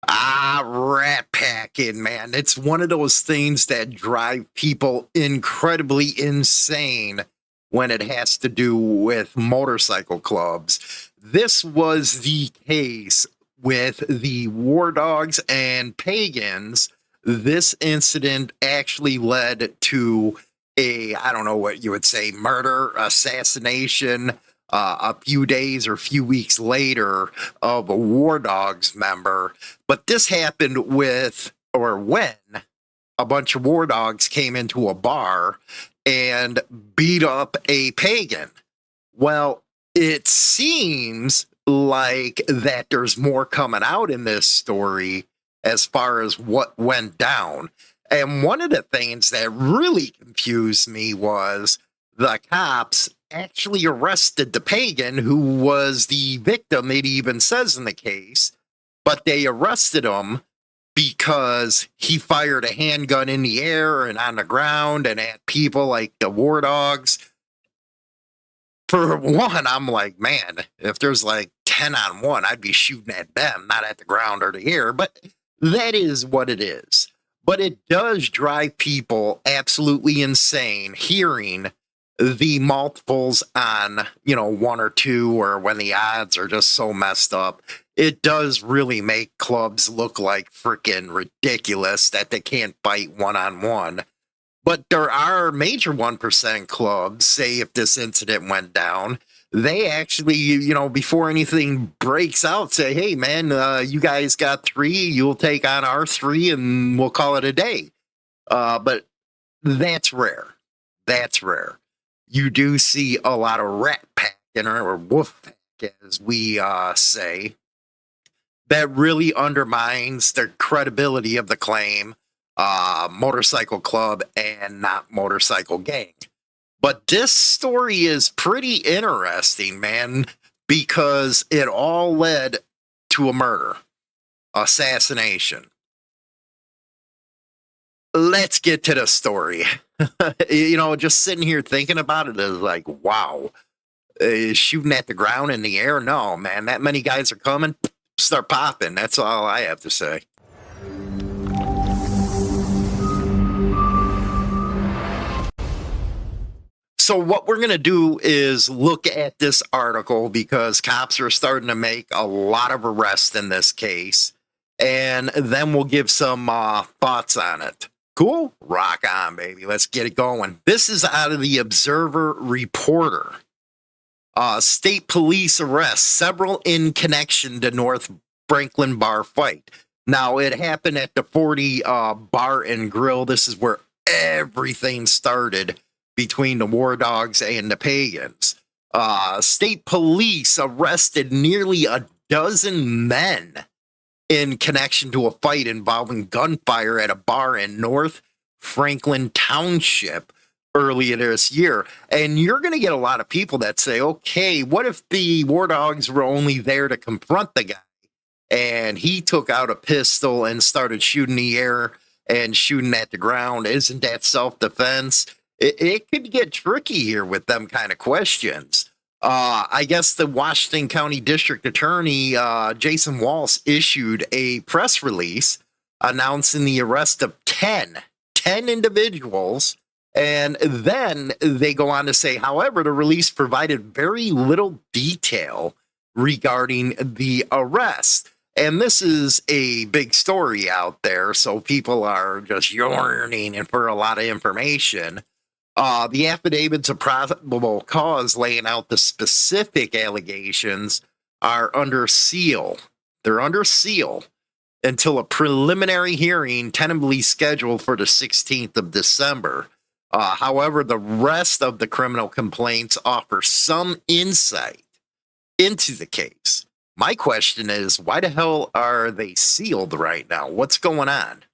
Rat packing, man. It's one of those things that drive people incredibly insane when it has to do with motorcycle clubs. This was the case with the War Dogs and Pagans. This incident actually led to I don't know what you would say, murder, assassination, a few days or few weeks later of a War Dogs member. But this happened when a bunch of War Dogs came into a bar and beat up a pagan. Well, it seems like that there's more coming out in this story as far as what went down. And one of the things that really confused me was the cops actually arrested the pagan who was the victim, it even says in the case, but they arrested him because he fired a handgun in the air and on the ground and at people like the War Dogs. For one, I'm like, man, if there's like 10 on 1, I'd be shooting at them, not at the ground or the air. But that is what it is. But it does drive people absolutely insane hearing the multiples on, 1 or 2, or when the odds are just so messed up. It does really make clubs look like freaking ridiculous that they can't fight one-on-one. But there are major 1% clubs, say if this incident went down, they actually, before anything breaks out, say, hey, man, you guys got 3, you'll take on our 3 and we'll call it a day. But that's rare. That's rare. You do see a lot of rat packing or wolf pack, as we say, that really undermines the credibility of the claim motorcycle club and not motorcycle gang. But this story is pretty interesting, man, because it all led to a murder, assassination. Let's get to the story. Just sitting here thinking about it is like, wow, shooting at the ground in the air? No, man, that many guys are coming, start popping. That's all I have to say. So what we're going to do is look at this article because cops are starting to make a lot of arrests in this case. And then we'll give some thoughts on it. Cool? Rock on, baby. Let's get it going. This is out of the Observer Reporter. State police arrest several in connection to North Franklin bar fight. Now, it happened at the 40 Bar and Grill. This is where everything started between the War Dogs and the Pagans. State police arrested nearly a dozen men in connection to a fight involving gunfire at a bar in North Franklin Township earlier this year. And you're going to get a lot of people that say, okay, what if the War Dogs were only there to confront the guy and he took out a pistol and started shooting the air and shooting at the ground? Isn't that self-defense? It could get tricky here with them kind of questions. I guess the Washington County District Attorney, Jason Walsh, issued a press release announcing the arrest of 10 individuals. And then they go on to say, however, the release provided very little detail regarding the arrest. And this is a big story out there, so people are just yearning for a lot of information. The affidavits of probable cause laying out the specific allegations are under seal. They're under seal until a preliminary hearing tentatively scheduled for the 16th of December. However, the rest of the criminal complaints offer some insight into the case. My question is, why the hell are they sealed right now? What's going on?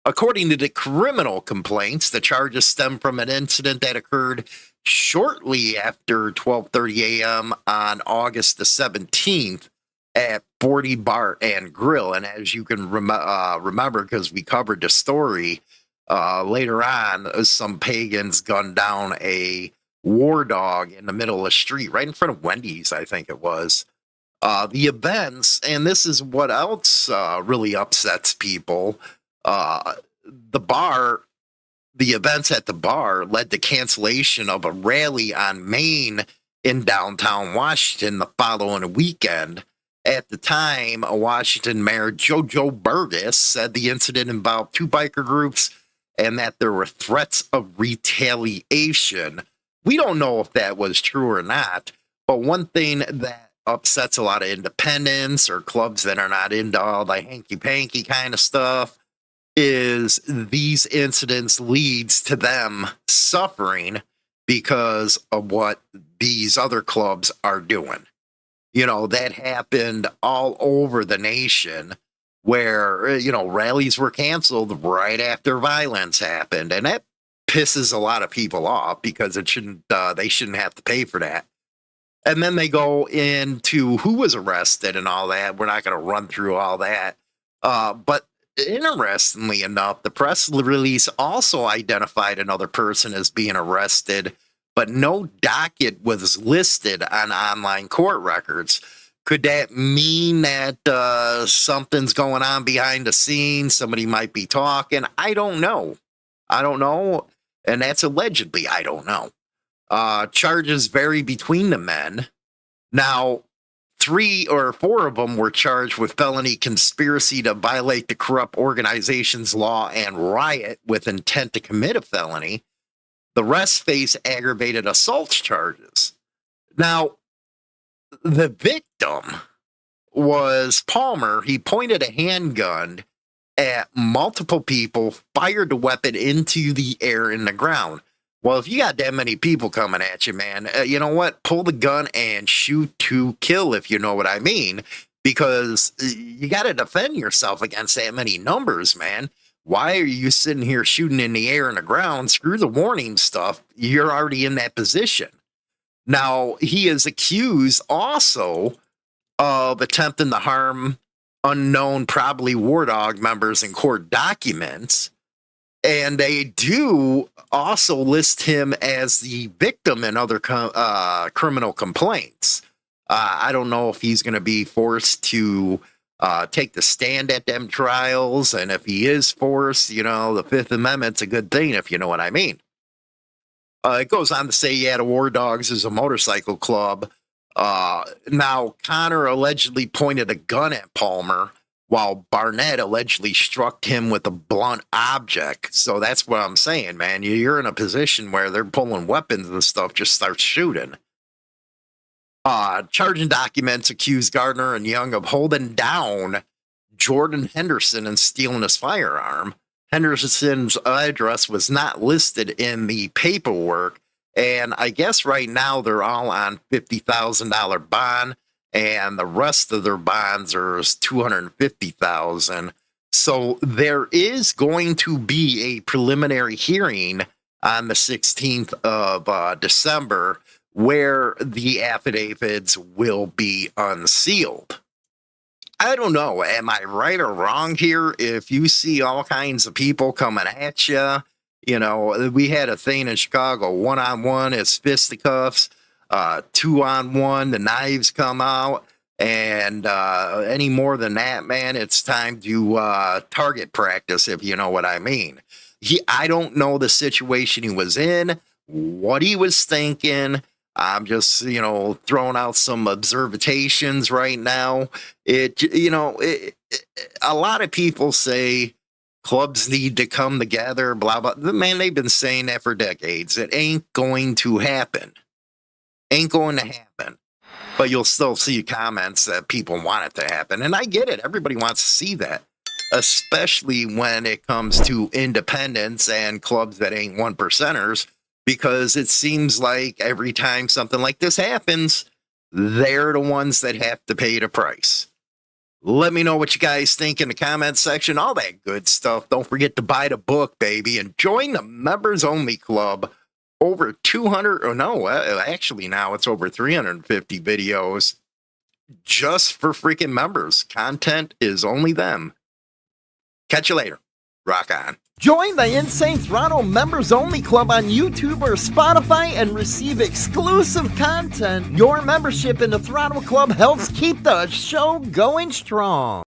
According to the criminal complaints, the charges stem from an incident that occurred shortly after 12:30 a.m. on August the 17th at 40 Bar and Grill. And as you can remember, because we covered the story, later on, some pagans gunned down a War Dog in the middle of the street, right in front of Wendy's, I think it was. The events, and this is what else really upsets people. The bar, the events at the bar led to cancellation of a rally on Main in downtown Washington the following weekend. At the time, Washington Mayor Jojo Burgess said the incident involved two biker groups and that there were threats of retaliation. We don't know if that was true or not, but one thing that upsets a lot of independents or clubs that are not into all the hanky-panky kind of stuff is these incidents leads to them suffering because of what these other clubs are doing. You know, that happened all over the nation where, you know, rallies were canceled right after violence happened. And that pisses a lot of people off because it shouldn't, they shouldn't have to pay for that. And then they go into who was arrested and all that. We're not going to run through all that. But interestingly enough, the press release also identified another person as being arrested, but no docket was listed on online court records. Could that mean that something's going on behind the scenes? Somebody might be talking. I don't know. And that's allegedly, I don't know. Charges vary between the men. Now, 3 or 4 of them were charged with felony conspiracy to violate the corrupt organization's law and riot with intent to commit a felony. The rest face aggravated assault charges. Now, the victim was Palmer. He pointed a handgun at multiple people, fired the weapon into the air and the ground. Well, if you got that many people coming at you, man, you know what? Pull the gun and shoot to kill, if you know what I mean, because you got to defend yourself against that many numbers, man. Why are you sitting here shooting in the air and the ground? Screw the warning stuff. You're already in that position. Now, he is accused also of attempting to harm unknown, probably War Dog members in court documents. And they do also list him as the victim in other criminal complaints. I don't know if he's going to be forced to take the stand at them trials. And if he is forced, you know, the Fifth Amendment's a good thing, if you know what I mean. It goes on to say, yeah, the War Dogs is a motorcycle club. Now, Connor allegedly pointed a gun at Palmer, while Barnett allegedly struck him with a blunt object. So that's what I'm saying, man. You're in a position where they're pulling weapons and stuff, just start shooting. Charging documents accuse Gardner and Young of holding down Jordan Henderson and stealing his firearm. Henderson's address was not listed in the paperwork, and I guess right now they're all on $50,000 bond, and the rest of their bonds are $250,000. So there is going to be a preliminary hearing on the 16th of December where the affidavits will be unsealed. I don't know. Am I right or wrong here? If you see all kinds of people coming at you, you know, we had a thing in Chicago, 1-on-1 is fisticuffs, 2-on-1, the knives come out, and any more than that, man, it's time to target practice, if you know what I mean. I don't know the situation he was in, what he was thinking. I'm just, you know, throwing out some observations right now. A lot of people say clubs need to come together, blah, blah. Man, they've been saying that for decades. It ain't going to happen. Ain't going to happen. But you'll still see comments that people want it to happen. And I get it. Everybody wants to see that, especially when it comes to independents and clubs that ain't one percenters, because it seems like every time something like this happens, they're the ones that have to pay the price. Let me know what you guys think in the comment section, all that good stuff. Don't forget to buy the book, baby, and join the members only club. Over 200, or no, actually now it's over 350 videos just for freaking members. Content is only them. Catch you later. Rock on. Join the Insane Throttle Members Only Club on YouTube or Spotify and receive exclusive content. Your membership in the Throttle Club helps keep the show going strong.